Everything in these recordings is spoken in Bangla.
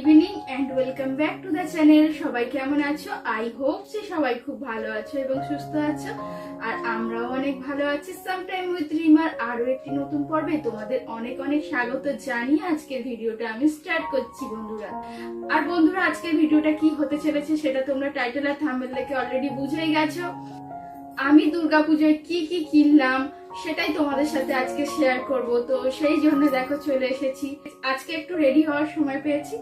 Evening and welcome back to the channel. সবাই কেমন আছো? আই হোপ যে সবাই খুব ভালো আছো এবং সুস্থ আছো, আর আমরাও অনেক ভালো আছি। সামটাইম উইথ রিমার আরো একটি নতুন পর্বে তোমাদের অনেক অনেক স্বাগত জানিয়ে আজকের ভিডিওটা আমি স্টার্ট করছি বন্ধুরা। আর বন্ধুরা, আজকের ভিডিওটা কি হতে চলেছে সেটা তোমরা টাইটেল আর থাম্বনেল দেখে অলরেডি বুঝেই গেছো। আমি দুর্গাপুজোয় কি কি কিনলাম সেটাই তোমাদের সাথে আজকে শেয়ার করব। তো সেই জন্য দেখো চলে এসেছি। আজকে একটু রেডি হওয়ার সময় পেয়েছি,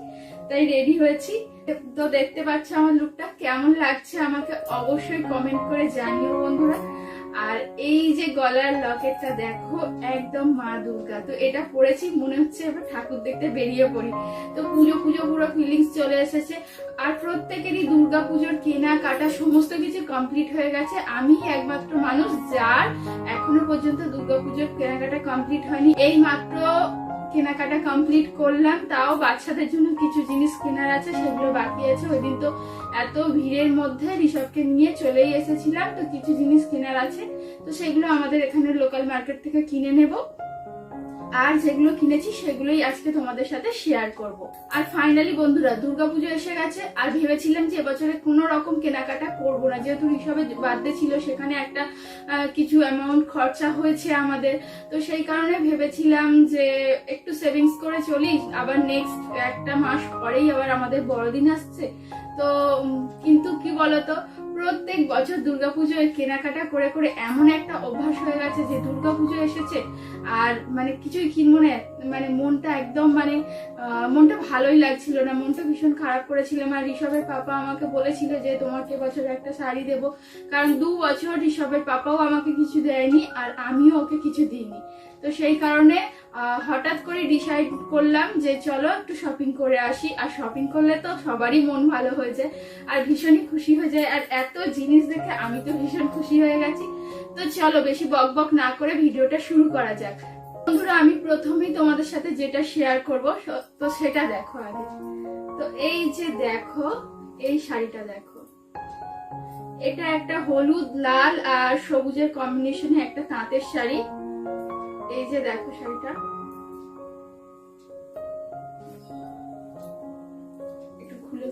তাই রেডি হয়েছি। তো দেখতে পাচ্ছ আমার লুকটা কেমন লাগছে আমাকে অবশ্যই কমেন্ট করে জানিও বন্ধুরা। আর এই যে গলার লকেটটা দেখো, একদম মা দুর্গা। তো এটা পরেছি, মনে হচ্ছে এবার ঠাকুর দেখতে বেরিয়ে পড়ি। তো পুজো পুজো পুরো ফিলিংস চলে এসেছে। আর প্রত্যেকেরই দুর্গা পুজোর কেনাকাটা সমস্ত কিছু কমপ্লিট হয়ে গেছে। আমি একমাত্র মানুষ যার এখনো পর্যন্ত দুর্গা পুজোর কেনাকাটা কমপ্লিট হয়নি। এই মাত্র কেনাকাটা কমপ্লিট করলাম, তাও বাচ্চাদের জন্য কিছু জিনিস কেনার আছে, সেগুলো বাকি আছে। ওই দিন তো এত ভিড়ের মধ্যে ঋষভকে নিয়ে চলেই এসেছিলাম, তো কিছু জিনিস কেনার আছে, তো সেগুলো আমাদের এখানে লোকাল মার্কেট থেকে কিনে নেব। আর যেগুলো কিনেছি সেগুলোই আজকে তোমাদের সাথে শেয়ার করব। আর ফাইনালি বন্ধুরা, দুর্গাপুজো এসে গেছে। আর ভেবেছিলাম যে এবছরে কোনো রকম কেনাকাটা করব না, যেহেতু ঋষভের বার্থডে ছিল, সেখানে একটা কিছু অ্যামাউন্ট খরচা হয়েছে আমাদের। তো সেই কারণে ভেবেছিলাম যে একটু সেভিংস করে চলি, আবার নেক্সট একটা মাস পরেই আবার আমাদের বড়দিন আসছে। তো কিন্তু কি বলতো, প্রত্যেক বছর দুর্গাপুজোয় কেনাকাটা করে করে এমন একটা অভ্যাস হয়ে গেছে যে দুর্গাপুজো এসেছে আর মানে কিছুই কিনবো না, মানে মনটা একদম মনটা ভালোই লাগছিল না, মনটা ভীষণ খারাপ করেছিলাম। আর ঋষভের পাপা আমাকে বলেছিল যে তোমাকে বছরে একটা শাড়ি দেবো, কারণ 2 বছর ঋষভের পাপাও আমাকে কিছু দেয়নি আর আমিও ওকে কিছু দিইনি। তো সেই কারণে হঠাৎ করে ডিসাইড করলাম যে চলো একটু শপিং করে আসি। আর শপিং করলে তো সবারই মন ভালো হয়ে যায় আর ভীষণই খুশি হয়ে যায়। আর এত জিনিস দেখে আমি তো ভীষণ খুশি হয়ে গেছি। তো চলো বেশি বকবক না করে ভিডিওটা শুরু করা যাক। বন্ধুরা, আমি প্রথমেই তোমাদের সাথে যেটা শেয়ার করব তো সেটা দেখো আগে। তো এই যে দেখো, এই শাড়িটা দেখো, এটা একটা হলুদ লাল আর সবুজের কম্বিনেশনে একটা তাঁতের শাড়ি। এই যে দেখো শাড়িটা, একটু খুলে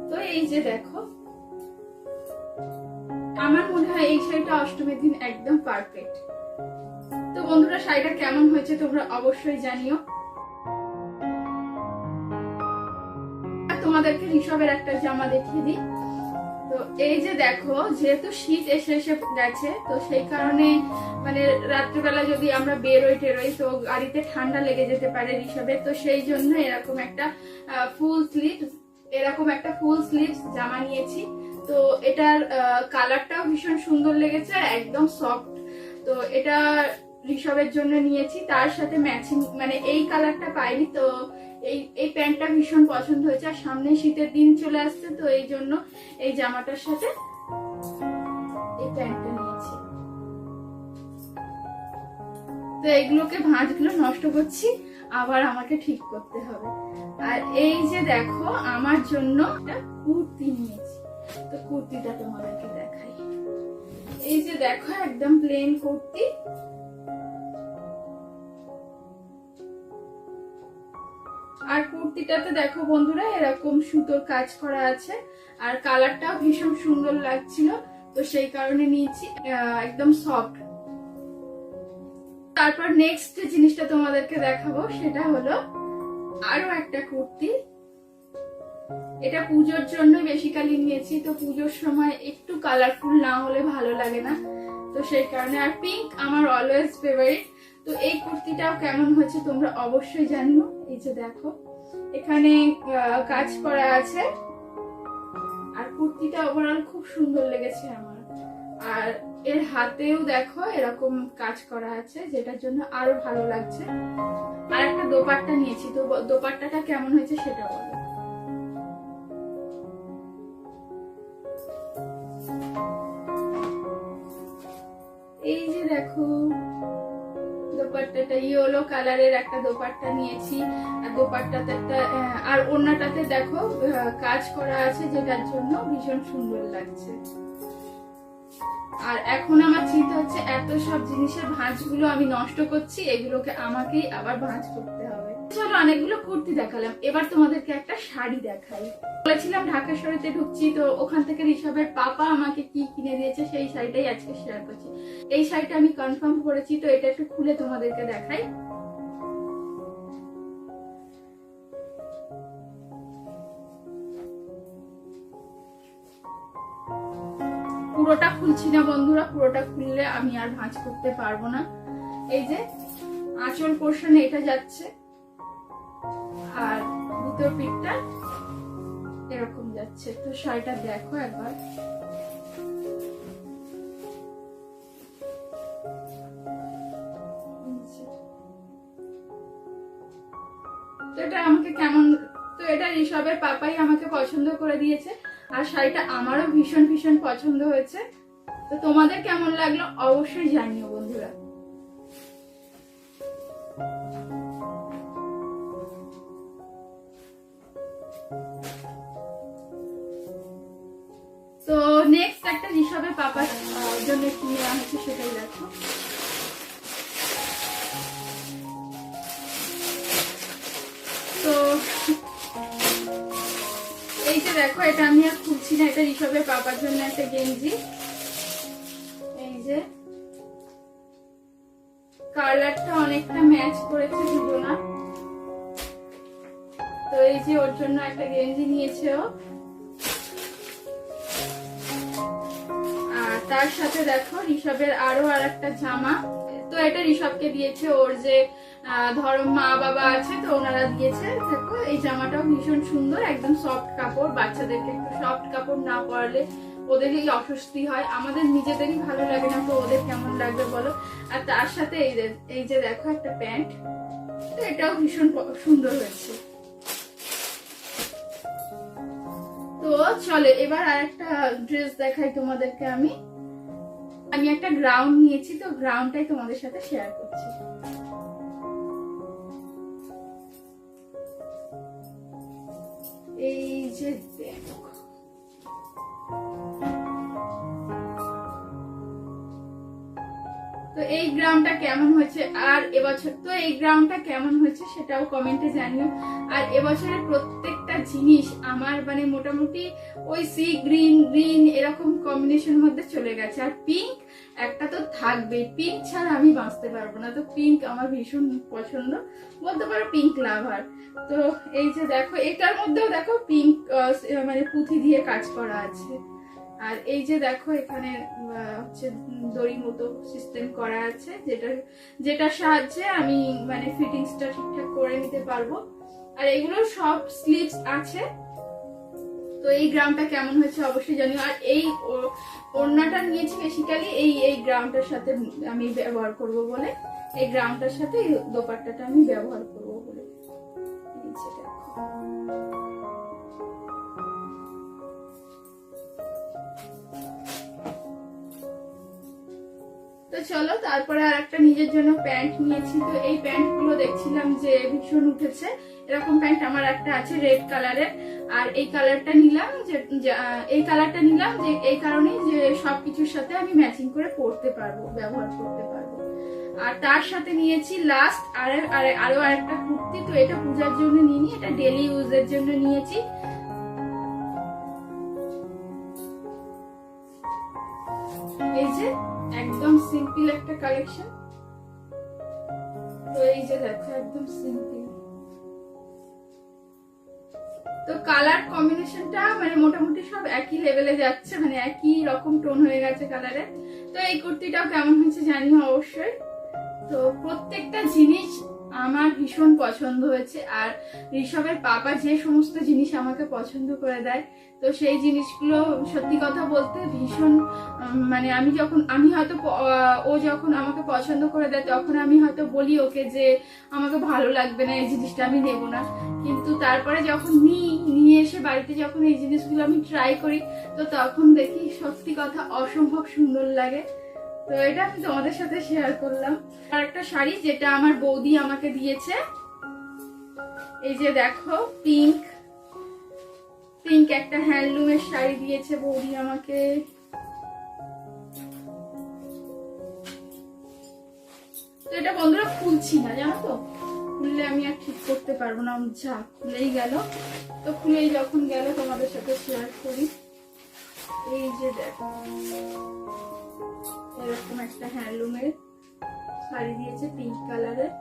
তো এই যে দেখো, আমার মনে হয় এই শাড়িটা অষ্টমীর দিন একদম পারফেক্ট। তো বন্ধুরা, শাড়িটা কেমন হয়েছে তোমরা অবশ্যই জানিও। তোমাদেরকে ঋষভের একটা জামা দেখিয়ে দিই। তো এই যে দেখো, যেহেতু শীত এসে গেছে, তো সেই কারণে মানে রাত্রিবেলা যদি আমরা বেরোই টেরোই তো গাড়িতে ঠান্ডা লেগে যেতে পারে ঋষভের। তো সেই জন্য এরকম একটা ফুল স্লিভস জামা নিয়েছি। তো এটার কালারটাও ভীষণ সুন্দর লেগেছে আর একদম সফট। তো এটা ঋষভের জন্য নিয়েছি, তার সাথে ম্যাচিং, মানে এই কালারটা পাইনি, তো এই প্যান্টটা ভীষণ পছন্দ হয়েছে। আর সামনে শীতের দিন চলে আসছে, তো এই জন্য এই জামাটার সাথে এই প্যান্টটা নিয়েছি। তো এইগুলোকে ভাঁজগুলো নষ্ট করছি, আবার আমাকে ঠিক করতে হবে। আর এই যে দেখো, আমার জন্য একটা কুর্তি নিয়েছি। তো কুর্তিটা তোমাদেরকে দেখাই। এই যে দেখো, একদম প্লেন কুর্তি। আর কুর্তিটাতে দেখো বন্ধুরা, এরকম সুতোর কাজ করা আছে আর কালারটাও ভীষণ সুন্দর লাগছিল, তো সেই কারণে নিয়েছি। একদম সফট। তারপর নেক্সট যে জিনিসটা তোমাদেরকে দেখাবো সেটা হলো আরো একটা কুর্তি। এটা পুজোর জন্য বেসিক্যালি নিয়েছি। তো পুজোর সময় একটু কালারফুল না হলে ভালো লাগে না, তো সেই কারণে। আর পিঙ্ক আমার অলওয়েজ ফেভারিট। তো এই কুর্তিটাও কেমন হয়েছে তোমরা অবশ্যই জানিও। এই যে দেখো, এখানে কাজ করা আছে আর কুর্তিটা ওভারঅল খুব সুন্দর লেগেছে আমার। আর এর হাতেও দেখো এরকম কাজ করা আছে, যেটার জন্য আরো ভালো লাগছে। আর একটা দোপাট্টা নিয়েছি, তো দোপাট্টাটা কেমন হয়েছে সেটা বলো। এই যে দেখো, দোপাট্টাটা ইয়েলো কালারের একটা দোপাট্টা নিয়েছি। আর দোপাট্টাতে একটা আর ওড়নাটাতে দেখো কাজ করা আছে, যেটার জন্য ভীষণ সুন্দর লাগছে। আর এখন আমার চিন্তা হচ্ছে এত সব জিনিসের ভাঁজগুলো আমি নষ্ট করছি, এগুলোকে আমাকেই আবার ভাঁজ করতে হবে। চলো, অনেকগুলো কুর্তি দেখালাম, এবার তোমাদেরকে একটা শাড়ি দেখাই। বলেছিলাম ঢাকা শহরেতে ঢুকছি, তো ওখান থেকে ঋষভের পাপা আমাকে কি কিনে দিয়েছে সেই শাড়িটাই আজকে শেয়ার করছি। এই শাড়িটা আমি কনফার্ম করেছি, তো এটা একটু খুলে তোমাদেরকে দেখাই। পুরোটা খুলছি না বন্ধুরা, পুরোটা খুললে আমি আর ভাঁজ করতে পারবো না। এই যে আঁচল পোর্শনে এটা যাচ্ছে, আর ভিতর পিঠটা এরকম যাচ্ছে। তো শাড়িটা দেখো একবার। তো এটা আমাকে কেমন, তো এটা ঋষভের পাপাই আমাকে পছন্দ করে দিয়েছে, আর শাড়িটা আমারও ভীষণ ভীষণ পছন্দ হয়েছে। তো তোমাদের কেমন লাগলো অবশ্যই জানিও বন্ধুরা। তো নেক্সট একটা ঋষভের পাপার জন্য কি নেওয়া হচ্ছে সেটাই দেখো। তো এই যে দেখো, এটা আমি আর খুলছি না, এটা ঋষভের পাপার জন্য একটা গেঞ্জি। এই যে কালারটা অনেকটা ম্যাচ করেছে দুজনা। তো এই যে ওর জন্য একটা গেঞ্জি নিয়েছে ও, আর তার সাথে দেখো ঋষভের আরো আর একটা জামা। তো এটা ঋষভকে দিয়েছে, ওর যে ধরো মা বাবা আছে, তো ওনারা দিয়েছে। দেখো এই জামাটাও ভীষণ সুন্দর, একদম সফট কাপড়। বাচ্চাদেরকে একটু সফট কাপড় না পরলে ওদেরই অস্বস্তি হয়, আমাদের নিজেদেরই ভালো লাগে না, তো ওদের কেমন লাগবে বলো। আর তার সাথে এই যে দেখো একটা প্যান্ট, তো এটাও ভীষণ সুন্দর হয়েছে। তো চলে এবার আর একটা ড্রেস দেখাই তোমাদেরকে। আমি একটা গ্রাউন্ড নিয়েছি, তো গ্রাউন্ডটাই তোমাদের সাথে শেয়ার করছি। এই যে দেখো, তো এই গ্রাউন্ডটা কেমন হয়েছে, আর এবছর তো এই গ্রাউন্ডটা কেমন হয়েছে সেটাও কমেন্টে জানিও। আর এবছরের প্রত্যেকটা জিনিস আমার মানে মোটামুটি ওই সি গ্রিন গ্রিন এরকম কম্বিনেশন মধ্যে চলে গেছে। আর পিঙ্ক একটা তো থাকবে, পিঙ্ক ছাড়া আমি বাঁচতে পারবো না। তো পিঙ্ক আমার ভীষণ পছন্দ, বলতে পারো পিঙ্ক লাভার। তো এই যে দেখো, এটার মধ্যেও দেখো পিঙ্ক মানে পুঁথি দিয়ে কাজ করা আছে। আর এই যে দেখো এখানে হচ্ছে দড়ি মতো সিস্টেম করা আছে, যেটার সাহায্যে আমি মানে ফিটিংসটা ঠিকঠাক করে নিতে পারবো। আর এগুলো সব স্লিভস আছে। তো এই গ্রাউন্ডটা কেমন হয়েছে অবশ্যই জানিও। আর এই ওড়নাটা নিয়েছি বেসিক্যালি এই গ্রাউন্ডটার সাথে আমি ব্যবহার করব বলে, এই গ্রাউন্ডটার সাথে এই দোপাট্টাটা আমি ব্যবহার করব বলে। তো চলো, তারপরে আর একটা নিজের জন্য প্যান্ট নিয়েছি। তো এই প্যান্ট গুলো দেখছিলাম যে ভীষণ উঠেছে, এরকম প্যান্ট আমার একটা আছে রেড কালারের। আর এই কালারটা নিলাম যে এই কারণে যে সবকিছুর সাথে আমি ম্যাচিং করে পরতে পারবো, ব্যবহার করতে পারবো। আর তার সাথে নিয়েছি লাস্ট আরো আরেকটা কুর্তি। তো এটা পূজার জন্য নিইনি, এটা ডেলি ইউজের জন্য নিয়েছি। এই যে একদম সিম্পল একটা কালেকশন। তো এই যে দেখো একদম সিম্পল। তো কালার কম্বিনেশনটা মানে মোটামুটি সব একই লেভেলে যাচ্ছে, মানে একই রকম টোন হয়ে গেছে কালারে। তো এই কুর্তিটাও কেমন হয়েছে জানিও অবশ্যই। তো প্রত্যেকটা জিনিস আমার ভীষণ পছন্দ হয়েছে। আর ঋষভের পাপা যে সমস্ত জিনিস আমাকে পছন্দ করে দেয়, তো সেই জিনিসগুলো সত্যি কথা বলতে ভীষণ মানে আমি হয়তো ও যখন আমাকে পছন্দ করে দেয় তখন আমি হয়তো বলি ওকে যে আমাকে ভালো লাগবে না, এই জিনিসটা আমি নেবো না। কিন্তু তারপরে যখন নিয়ে এসে বাড়িতে যখন এই জিনিসগুলো আমি ট্রাই করি, তো তখন দেখি সত্যি কথা অসম্ভব সুন্দর লাগে। তো এটা আমি তোমাদের সাথে শেয়ার করলাম। আর একটা শাড়ি যেটা আমার বৌদি আমাকে দিয়েছে, এই যে দেখো পিঙ্ক একটা হ্যান্ডলুমের শাড়ি দিয়েছে বৌদি আমাকে। এটা বন্ধুরা খুলছি না, জানো তো, খুললে আমি আর ঠিক করতে পারবো না। যা খুলেই গেল, তো খুলেই যখন গেল তোমাদের সাথে শেয়ার করি। এই যে দেখো, এরকম একটা হ্যান্ডলুমের শাড়ি দিয়েছে পিঙ্ক কালারের।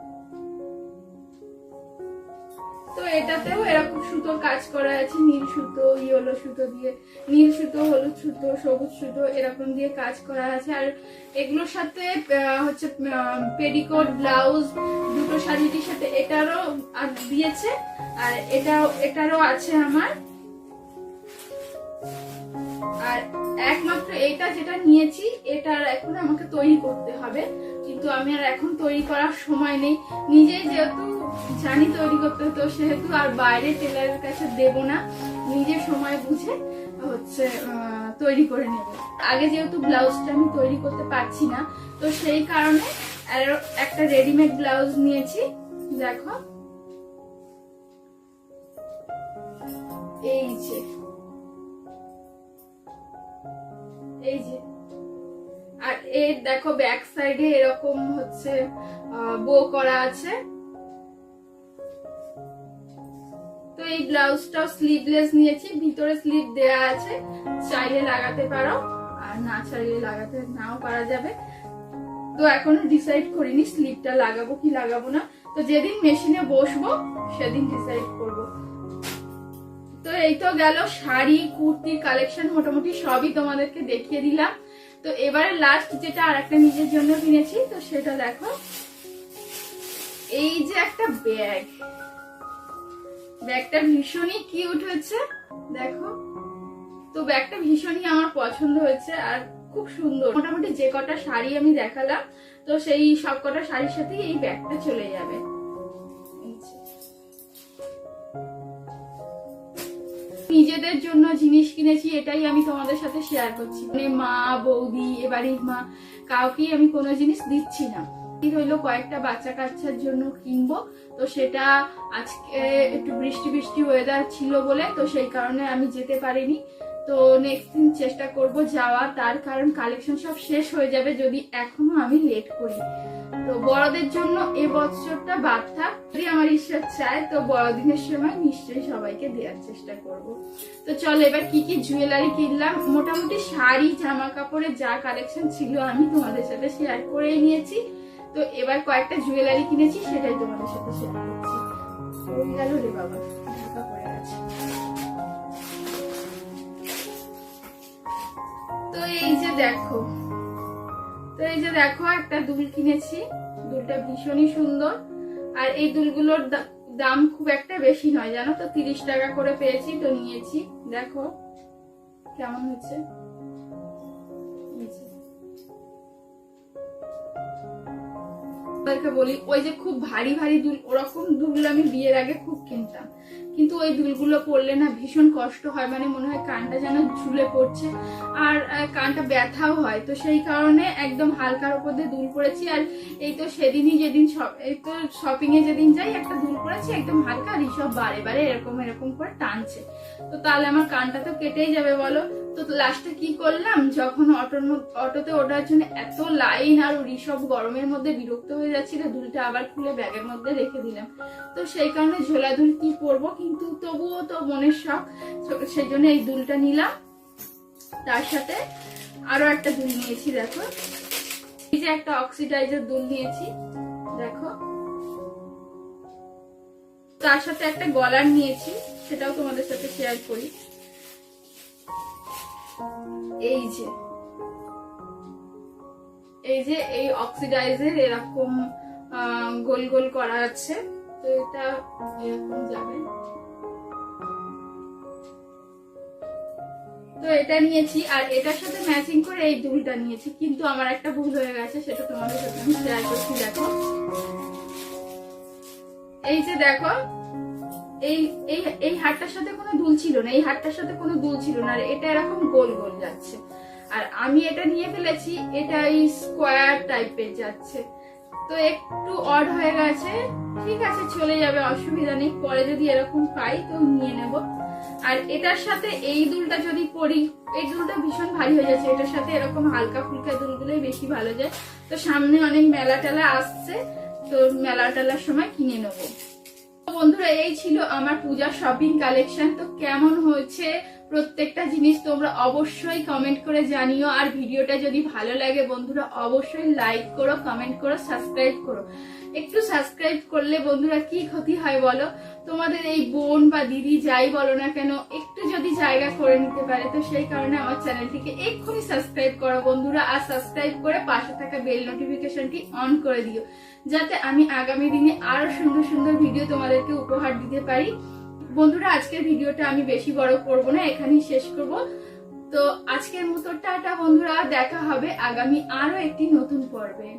তো এটাতেও এরকম সুতোর কাজ করা আছে, নীল সুতো, ইয়েলো সুতো দিয়ে, নীল সুতো, হলুদ সুতো, সবুজ সুতো এরকম দিয়ে কাজ করা আছে। আর এগুলোর সাথে হচ্ছে পেটিকোট, ব্লাউজ, দুটো শাড়িটির সাথে এটারও দিয়েছে। আর এটারও আছে আমার। আর একমাত্র এটা যেটা নিয়েছি, এটা এখন আমাকে তৈরি করতে হবে, কিন্তু আমি আর এখন তৈরি করার সময় নেই। নিজেই যেহেতু জানি তৈরি করতে, তো সেহেতু আর বাইরে টেলারের কাছে দেব না, নিজে সময় বুঝে হচ্ছে তৈরি করে নেব। আগে যেহেতু ব্লাউজটা আমি তৈরি করতে পারছি না, তো সেই কারণে একটা রেডিমেড ব্লাউজ নিয়েছি। দেখো, এই যে আর এর দেখো ব্যাক সাইডে এরকম হচ্ছে বো করা আছে। তো এই ব্লাউজটাও স্লিভলেস নিয়েছি, ভিতরে স্লিভ দেয়া আছে, চাইলে লাগাতে পারো, আর না চাইলে লাগাতে নাও পারা যাবে। তো এখনো ডিসাইড করিনি স্লিভটা লাগাবো কি লাগাবো না, তো যেদিন মেশিনে বসবো সেদিন ডিসাইড করবো। তো এই তো গেল শাড়ি, কুর্তির কালেকশন, মোটামুটি সবই তোমাদেরকে দেখিয়ে দিলাম। তো এবারে লাস্ট যেটা আর একটা নিজের জন্য কিনেছি, তো সেটা দেখো, এই যে একটা ব্যাগ, ব্যাগটা ভীষণই কিউট হয়েছে দেখো। তো ব্যাগটা ভীষণই আমার পছন্দ হয়েছে আর খুব সুন্দর। মোটামুটি যে কটা শাড়ি আমি দেখালাম, তো সেই সব কটা শাড়ির সাথেই এই ব্যাগটা চলে যাবে। নিজেদের জন্য জিনিস কিনেছি, এটাই আমি তোমাদের সাথে শেয়ার করছি। মানে মা, বৌদি, এবারে মা, কাউকেই আমি কোনো জিনিস দিচ্ছি না। হইলো কয়েকটা বাচ্চা কাচ্চার জন্য কিনবো, তো সেটা আজকে একটু বৃষ্টি বৃষ্টি ওয়েদার ছিল বলে, তো সেই কারণে আমি যেতে পারিনি। তো নেক্সট দিন চেষ্টা করব যাওয়া, তার কারণ কালেকশন সব শেষ হয়ে যাবে যদি এখনো আমি লেট করি। তো বড়দের জন্য এবছরটা বাদ থাক, যদি আমার ঈশ্বর চায় তো বড়দিনের সময় নিশ্চয়ই সবাইকে দেওয়ার চেষ্টা করব। তো চলো এবার কি কি জুয়েলারি কিনলাম। মোটামুটি শাড়ি, জামা কাপড়ের যা কালেকশন ছিল আমি তোমাদের সাথে শেয়ার করে নিয়েছি। তো এবার কয়েকটা জুয়েলারি কিনেছি, সেটাই তোমাদের সাথে শেয়ার করছি। হয়ে গেল রে বাবা, ঢাকা পড়ে গেছে। তো এই যে দেখো, একটা দুল কিনেছি। দুলটা ভীষণই সুন্দর, আর এই দুলগুলোর দাম খুব একটা বেশি নয়, জানো তো, 30 টাকা করে পেয়েছি, তো নিয়েছি। দেখো কেমন হচ্ছে। বলি, ওই যে খুব ভারী ভারী দুল, ওরকম দুল আমি বিয়ের আগে খুব কিনতাম, কিন্তু ওই দুলগুলো পরলে না ভীষণ কষ্ট হয়, মানে মনে হয় কানটা যেন ঝুলে পড়ছে, আর কানটা ব্যথাও হয়। তো সেই কারণে একদম হালকার উপর দিয়ে দুল পরেছি। আর এই তো সেদিনই এই তো শপিং এ যেদিন যাই একটা দুল পরেছি একদম হালকা, আর এইসব বারে বারে এরকম করে টানছে, তো তাহলে আমার কানটা তো কেটেই যাবে বলো। তো লাস্টে কি করলাম, যখন অটোতে ওঠার জন্য এত লাইন, আর ঋষভ গরমের মধ্যে বিরক্ত হয়ে যাচ্ছিল, দুলটা আবার খুলে ব্যাগের মধ্যে রেখে দিলাম। তো সেই কারণে ঝোলা দুল কি পরবো, কিন্তু তবুও তো মনের শখ, সেই জন্য এই দুলটা নিলাম। তার সাথে আরো একটা দুল নিয়েছি, দেখো, এই যে একটা অক্সিডাইজার দুল নিয়েছি দেখো। তার সাথে একটা গলার নিয়েছি, সেটাও তোমাদের সাথে শেয়ার করি। এই যে এই অক্সিডাইজের এরকম গোল গোল করা আছে, তো এটা এরকম যাবে। তো এটা নিয়েছি, আর এটার সাথে ম্যাচিং করে এই দুলটা নিয়েছি, কিন্তু আমার একটা ভুল হয়ে গেছে, সেটা তোমাদের সাথে আমি শেয়ার করছি। দেখো, এই যে দেখো, এই হারটার সাথে কোনো দুল ছিল না, এই হারটার সাথে কোনো দুল ছিল না, আর এটা এরকম গোল গোল যাচ্ছে। আর আমি এটা নিয়ে ফেলেছি, এটা এই স্কোয়ার টাইপের যাচ্ছে, তো একটু অড হয়ে গেছে। ঠিক আছে, চলে যাবে, অসুবিধা নেই, পরে যদি এরকম পাই তো নিয়ে নেব। আর এটার সাথে এই দুলটা যদি পরি, এই দুলটা ভীষণ ভারী হয়ে যাচ্ছে, এটার সাথে এরকম হালকা ফুলকা দুলগুলোই বেশি ভালো যায়। তো সামনে অনেক মেলা টেলা আসছে, তো মেলা টেলার সময় কিনে নেবো। বন্ধুরা এই ছিল আমার পূজার শপিং কালেকশন। তো কেমন হয়েছে প্রত্যেকটা জিনিস তোমরা অবশ্যই কমেন্ট করে জানিও। আর ভিডিওটা যদি ভালো লাগে বন্ধুরা অবশ্যই লাইক করো, কমেন্ট করো, সাবস্ক্রাইব করো। একটু সাবস্ক্রাইব করলে বন্ধুরা কি ক্ষতি হয় বলো? তোমাদের এই বোন বা দিদি যাই বলো না কেন, একটু যদি জায়গা করে নিতে পারে, তো সেই কারণে আমার চ্যানেলটিকে এক্ষুনি সাবস্ক্রাইব করো বন্ধুরা। আর সাবস্ক্রাইব করে পাশে থাকা বেল নোটিফিকেশনটি অন করে দিও, যাতে আমি আগামী দিনে আরো সুন্দর সুন্দর ভিডিও তোমাদেরকে উপহার দিতে পারি। বন্ধুরা আজকের ভিডিওটা আমি বেশি বড় করব না, এখানেই শেষ করব। তো আজকের মতো টাটা বন্ধুরা, দেখা হবে আগামী আরো একটি নতুন পর্বে।